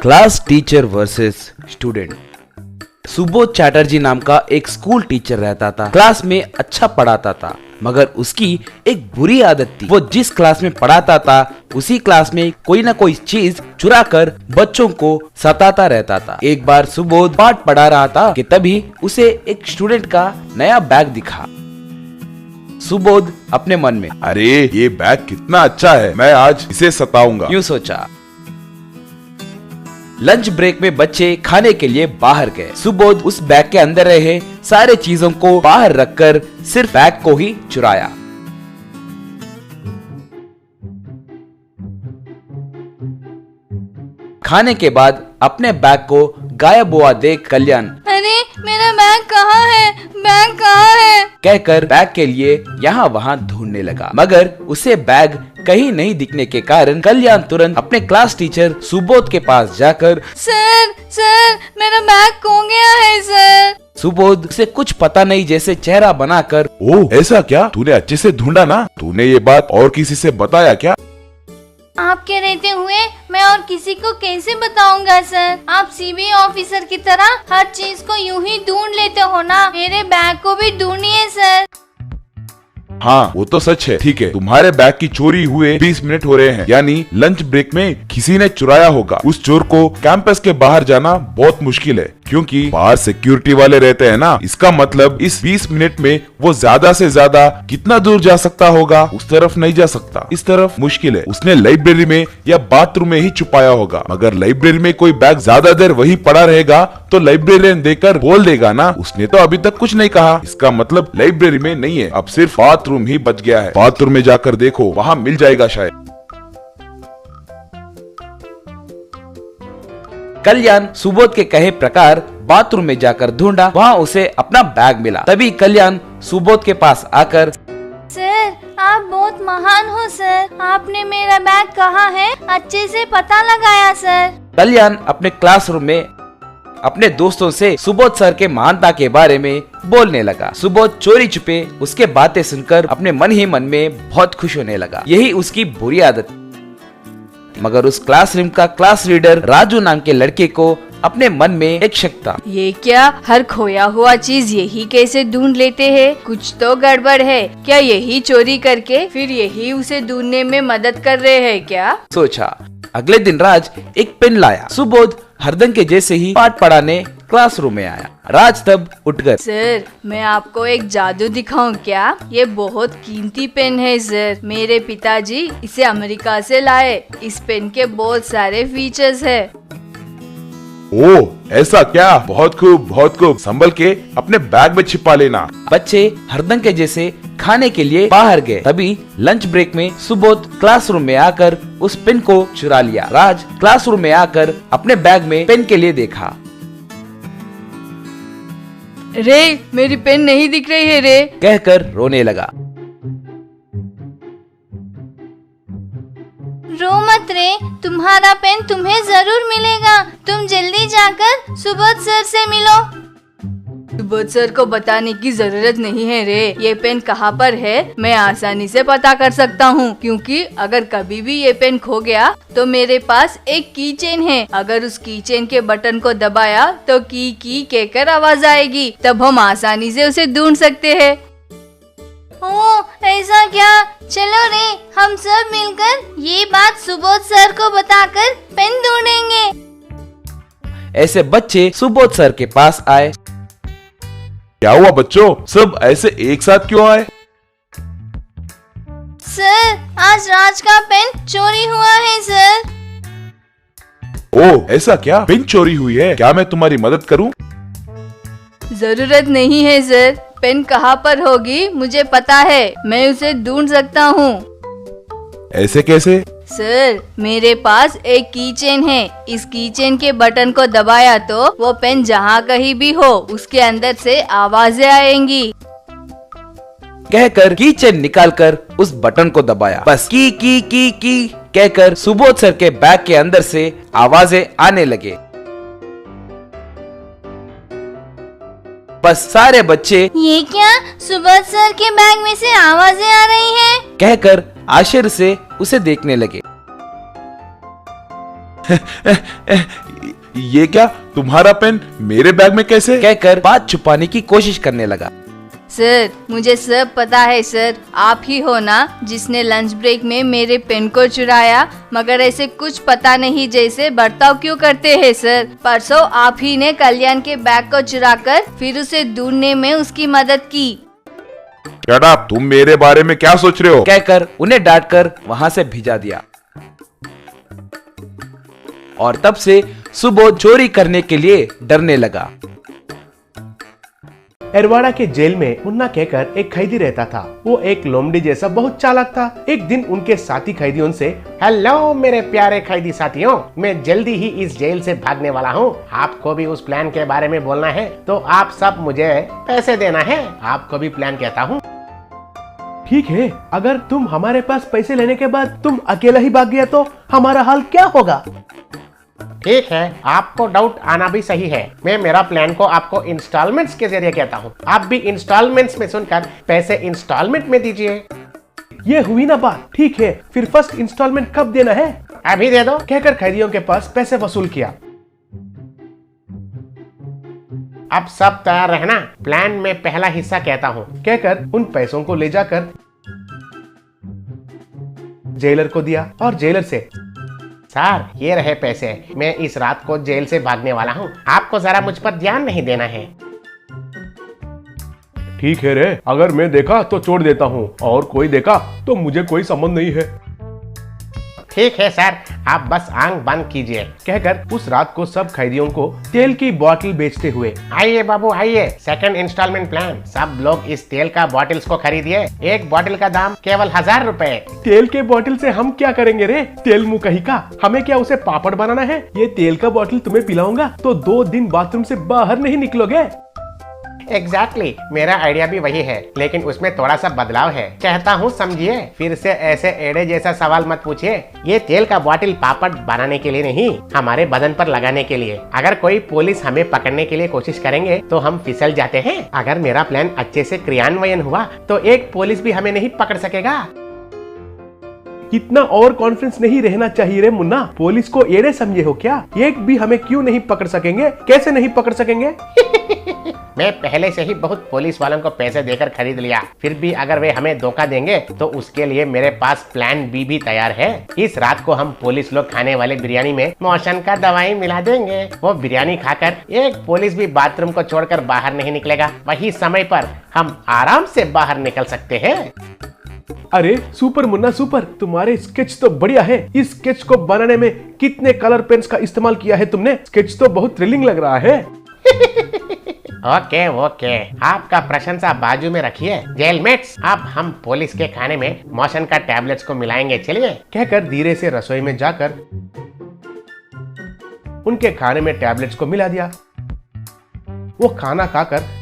Class teacher versus student. Subodh Chatterjee नाम का एक स्कूल टीचर रहता था। क्लास में अच्छा पढ़ाता था, मगर उसकी एक बुरी आदत थी। वो जिस क्लास में पढ़ाता था उसी क्लास में कोई ना कोई चीज चुरा कर बच्चों को सताता रहता था। एक बार सुबोध पाठ पढ़ा रहा था कि तभी उसे एक स्टूडेंट का नया बैग दिखा। सुबोध अपने मन में, अरे ये बैग कितना अच्छा है, मैं आज इसे सताऊंगा, यूं सोचा। लंच ब्रेक में बच्चे खाने के लिए बाहर गए। सुबोध उस बैग के अंदर रहे सारे चीजों को बाहर रखकर सिर्फ बैग को ही चुराया। खाने के बाद अपने बैग को गायब हुआ देख कल्याण, अरे मेरा बैग कहाँ है, बैग कहाँ है, कहकर बैग के लिए यहाँ वहाँ ढूंढने लगा, मगर उसे बैग कहीं नहीं दिखने के कारण कल्याण तुरंत अपने क्लास टीचर सुबोध के पास जाकर, सर मेरा बैग खो गया है सर। सुबोध से कुछ पता नहीं जैसे चेहरा बनाकर, ओह ऐसा क्या, तूने अच्छे से ढूंढा ना? तूने ये बात और किसी से बताया क्या? आपके रहते हुए मैं और किसी को कैसे बताऊंगा सर? आप सीबीआई ऑफिसर की तरह हर चीज को यूं ही ढूंढ लेते हो ना, मेरे बैग को भी ढूंढिए सर। हाँ वो तो सच है। ठीक है, तुम्हारे बैग की चोरी हुए 20 मिनट हो रहे हैं, यानी लंच ब्रेक में किसी ने चुराया होगा। उस चोर को कैंपस के बाहर जाना बहुत मुश्किल है, क्योंकि बाहर सिक्योरिटी वाले रहते हैं ना। इसका मतलब इस 20 मिनट में वो ज्यादा से ज्यादा कितना दूर जा सकता होगा? उस तरफ नहीं जा सकता, इस तरफ मुश्किल है। उसने लाइब्रेरी में या बाथरूम में ही छुपाया होगा, मगर लाइब्रेरी में कोई बैग ज्यादा देर वहीं पड़ा रहेगा तो लाइब्रेरियन देखकर बोल देगा ना, उसने तो अभी तक कुछ नहीं कहा। इसका मतलब लाइब्रेरी में नहीं है, अब सिर्फ बाथरूम ही बच गया है। बाथरूम में जाकर देखो, वहाँ मिल जाएगा शायद। कल्याण सुबोध के कहे प्रकार बाथरूम में जाकर ढूंढा, वहाँ उसे अपना बैग मिला। तभी कल्याण सुबोध के पास आकर, सर आप बहुत महान हो सर, आपने मेरा बैग कहाँ है अच्छे से पता लगाया सर। कल्याण अपने क्लासरूम में अपने दोस्तों से सुबोध सर के महानता के बारे में बोलने लगा। सुबोध चोरी छुपे उसके बातें सुनकर अपने मन ही मन में बहुत खुश होने लगा। यही उसकी बुरी आदत, मगर उस क्लासरूम का क्लास लीडर राजू नाम के लड़के को अपने मन में एक शक था। ये क्या, हर खोया हुआ चीज यही कैसे ढूंढ लेते हैं? कुछ तो गड़बड़ है। क्या यही चोरी करके फिर यही उसे ढूंढने में मदद कर रहे हैं क्या? सोचा। अगले दिन राज एक पेन लाया। सुबोध हरदम के जैसे ही पाठ पढ़ाने क्लासरूम में आया। राज तब उठकर, सर मैं आपको एक जादू दिखाऊं क्या? ये बहुत कीमती पेन है सर, मेरे पिताजी इसे अमेरिका से लाए। इस पेन के बहुत सारे फीचर्स है। ओह ऐसा क्या, बहुत खूब बहुत खूब, संभल के अपने बैग में छिपा लेना। बच्चे हरदम के जैसे खाने के लिए बाहर गए। तभी लंच ब्रेक में सुबोध क्लासरूम में आकर उस पेन को चुरा लिया। राज क्लासरूम में आकर अपने बैग में पेन के लिए देखा। रे मेरी पेन नहीं दिख रही है रे, कहकर रोने लगा। रो मत रे, तुम्हारा पेन तुम्हें जरूर मिलेगा। तुम जल्दी जाकर सुबोध सर से मिलो। सुबोध सर को बताने की जरूरत नहीं है रे, ये पेन कहाँ पर है मैं आसानी से पता कर सकता हूँ, क्योंकि अगर कभी भी ये पेन खो गया तो मेरे पास एक की चेन है। अगर उस की चेन के बटन को दबाया तो की कहकर आवाज आएगी, तब हम आसानी से उसे ढूंढ सकते हैं। ओह ऐसा क्या, चलो रे हम सब मिलकर ये बात सुबोध सर को बताकर पेन ढूंढेंगे। ऐसे बच्चे सुबोध सर के पास आए। क्या हुआ बच्चों, सब ऐसे एक साथ क्यों आए? सर आज राज का पेन चोरी हुआ है सर। ओह ऐसा क्या, पेन चोरी हुई है, क्या मैं तुम्हारी मदद करूं? जरूरत नहीं है सर, पेन कहाँ पर होगी मुझे पता है, मैं उसे ढूंढ सकता हूँ। ऐसे कैसे? सर मेरे पास एक की चेन है, इस की चेन के बटन को दबाया तो वो पेन जहाँ कहीं भी हो उसके अंदर से आवाजें आएंगी। कहकर की चेन निकालकर उस बटन को दबाया। बस की कहकर सुबोध सर के बैग के अंदर से आवाजें आने लगे। बस सारे बच्चे, ये क्या, सुबोध सर के बैग में से आवाजें आ रही हैं? कहकर आश्चर्य से उसे देखने लगे। ये क्या, तुम्हारा पेन मेरे बैग में कैसे? कहकर बात छुपाने की कोशिश करने लगा। सर, मुझे सब पता है सर। आप ही हो ना जिसने लंच ब्रेक में मेरे पेन को चुराया, मगर ऐसे कुछ पता नहीं जैसे बर्ताव क्यों करते हैं सर। परसों आप ही ने कल्याण के बैग को चुराकर फिर उसे ढूंढने में उसकी मदद की। शट अप, तुम मेरे बारे में क्या सोच रहे हो? कहकर उन्हें डांटकर वहां से भिजा दिया। और तब से सुबोध चोरी करने के लिए डरने लगा। एरवाड़ा के जेल में मुन्ना कहकर एक कैदी रहता था। वो एक लोमड़ी जैसा बहुत चालाक था। एक दिन उनके साथी कैदियों से, हेलो मेरे प्यारे कैदी साथियों, मैं जल्दी ही इस जेल से भागने वाला हूँ। आपको भी उस प्लान के बारे में बोलना है तो आप सब मुझे पैसे देना है। आपको भी प्लान कहता हूँ। ठीक है, अगर तुम हमारे पास पैसे लेने के बाद तुम अकेला ही भाग गया तो हमारा हाल क्या होगा? ठीक है, आपको डाउट आना भी सही है। मैं मेरा प्लान को आपको इंस्टॉलमेंट्स के जरिए कहता हूँ। आप भी इंस्टॉलमेंट्स में सुनकर पैसे इंस्टॉलमेंट में दीजिए। ये हुई ना बात। ठीक है, फिर फर्स्ट इंस्टॉलमेंट कब देना है? अभी दे दो। कहकर कैदियों के पास पैसे वसूल किया। अब सब तैयार रहना, प्लान में पहला हिस्सा कहता हूँ। कहकर उन पैसों को ले जाकर जेलर को दिया और जेलर से, सर ये रहे पैसे, मैं इस रात को जेल से भागने वाला हूँ। आपको जरा मुझ पर ध्यान नहीं देना है। ठीक है रे, अगर मैं देखा तो छोड़ देता हूँ और कोई देखा तो मुझे कोई संबंध नहीं है। ठीक है सर, आप बस आंख बंद कीजिए। कहकर उस रात को सब कैदियों को तेल की बोतल बेचते हुए, आइए बाबू आइए, सेकंड इंस्टॉलमेंट प्लान। सब लोग इस तेल का बॉटल्स को खरीदिए। एक बॉटल का दाम केवल 1000 रुपए। तेल के बोतल से हम क्या करेंगे रे? तेल मुंह कहीं का, हमें क्या उसे पापड़ बनाना है? ये तेल का बोतल तुम्हें पिलाऊंगा तो 2 दिन बाथरूम से बाहर नहीं निकलोगे। एग्जैक्टली, मेरा आइडिया भी वही है, लेकिन उसमें थोड़ा सा बदलाव है। कहता हूँ समझिए। फिर से ऐसे एड़े जैसा सवाल मत पूछिए। ये तेल का बॉटल पापड़ बनाने के लिए नहीं, हमारे बदन पर लगाने के लिए। अगर कोई पुलिस हमें पकड़ने के लिए कोशिश करेंगे तो हम फिसल जाते हैं। अगर मेरा प्लान अच्छे से क्रियान्वयन हुआ तो एक पुलिस भी हमें नहीं पकड़ सकेगा। इतना और कॉन्फिडेंस नहीं रहना चाहिए रे मुन्ना। पुलिस को एड़े समझे हो क्या? एक भी हमें क्यों नहीं पकड़ सकेंगे? कैसे नहीं पकड़ सकेंगे? मैं पहले से ही बहुत पुलिस वालों को पैसे देकर खरीद लिया। फिर भी अगर वे हमें धोखा देंगे तो उसके लिए मेरे पास प्लान बी भी तैयार है। इस रात को हम पुलिस लोग खाने वाले बिरयानी में मोशन का दवाई मिला देंगे। वो बिरयानी खाकर एक पुलिस भी बाथरूम को छोड़कर बाहर नहीं निकलेगा। वही समय पर हम आराम से बाहर निकल सकते हैं। अरे सुपर मुन्ना सुपर, तुम्हारे स्केच तो बढ़िया है। इस स्केच को बनाने में कितने कलर पेन्स का इस्तेमाल किया है तुमने? स्केच तो बहुत थ्रिलिंग लग रहा है। ओके ओके, आपका प्रशंसा बाजू में रखिए। जेलमेट्स, अब हम पुलिस के खाने में मोशन का टैबलेट्स को मिलाएंगे। चलिए। कहकर धीरे से रसोई में जाकर उनके खाने में टैबलेट्स को मिला दिया। वो खाना खाकर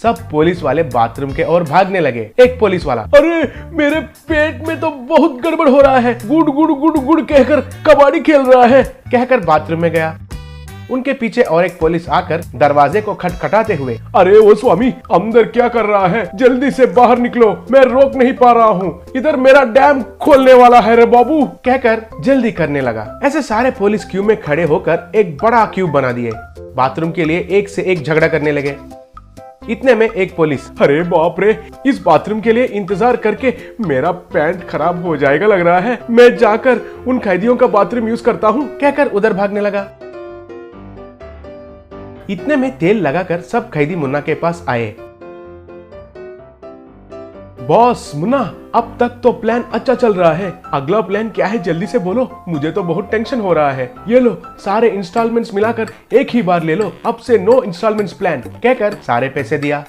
सब पुलिस वाले बाथरूम के ओर भागने लगे। एक पुलिस वाला, अरे मेरे पेट में तो बहुत गड़बड़ हो रहा है, गुड़ गुड़ गुड़ गुड़ कहकर कबाड़ी खेल रहा है। कहकर बाथरूम में गया। उनके पीछे और एक पुलिस आकर दरवाजे को खटखटाते हुए, अरे वो स्वामी अंदर क्या कर रहा है? जल्दी से बाहर निकलो, मैं रोक नहीं पा रहा हूँ, इधर मेरा डैम खोलने वाला है रे बाबू। कहकर जल्दी करने लगा। ऐसे सारे पुलिस क्यू में खड़े होकर एक बड़ा क्यू बना दिए। बाथरूम के लिए एक से एक झगड़ा करने लगे। इतने में एक पुलिस, अरे बाप रे, इस बाथरूम के लिए इंतजार करके मेरा पैंट खराब हो जाएगा लग रहा है, मैं जाकर उन कैदियों का बाथरूम यूज करता हूँ। कहकर उधर भागने लगा। इतने में तेल लगाकर सब कैदी मुन्ना के पास आए। बॉस मुन्ना, अब तक तो प्लान अच्छा चल रहा है, अगला प्लान क्या है जल्दी से बोलो, मुझे तो बहुत टेंशन हो रहा है। ये लो सारे इंस्टॉलमेंट्स मिलाकर एक ही बार ले लो, अब से नो इंस्टॉलमेंट्स प्लान। कहकर सारे पैसे दिया।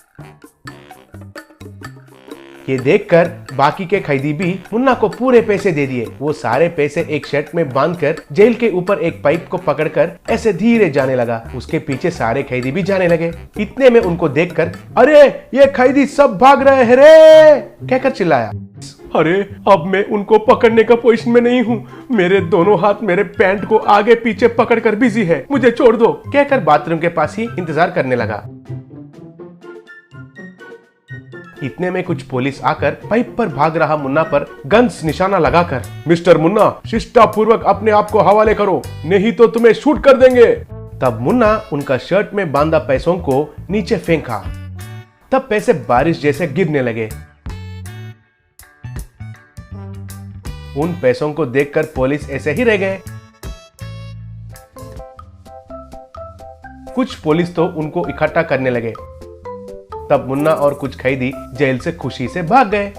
ये देखकर बाकी के कैदी भी मुन्ना को पूरे पैसे दे दिए। वो सारे पैसे एक शर्ट में बांधकर जेल के ऊपर एक पाइप को पकड़कर ऐसे धीरे जाने लगा। उसके पीछे सारे कैदी भी जाने लगे। इतने में उनको देखकर, अरे ये कैदी सब भाग रहे हैं रे, कहकर चिल्लाया। अरे अब मैं उनको पकड़ने का पोजीशन में नहीं हूँ, मेरे दोनों हाथ मेरे पैंट को आगे पीछे पकड़कर बिजी है, मुझे छोड़ दो। कहकर बाथरूम के पास ही इंतजार करने लगा। इतने में कुछ पुलिस आकर पाइप पर भाग रहा मुन्ना पर गन्स निशाना लगाकर, मिस्टर मुन्ना, शिष्टापूर्वक अपने आप को हवाले करो, नहीं तो तुम्हें शूट कर देंगे। तब मुन्ना उनका शर्ट में बांधा पैसों को नीचे फेंका। तब पैसे बारिश जैसे गिरने लगे। उन पैसों को देखकर पुलिस ऐसे ही रह गए। कुछ पुलिस तो उनको इकट्ठा करने लगे। तब मुन्ना और कुछ कैदी जेल से खुशी से भाग गए।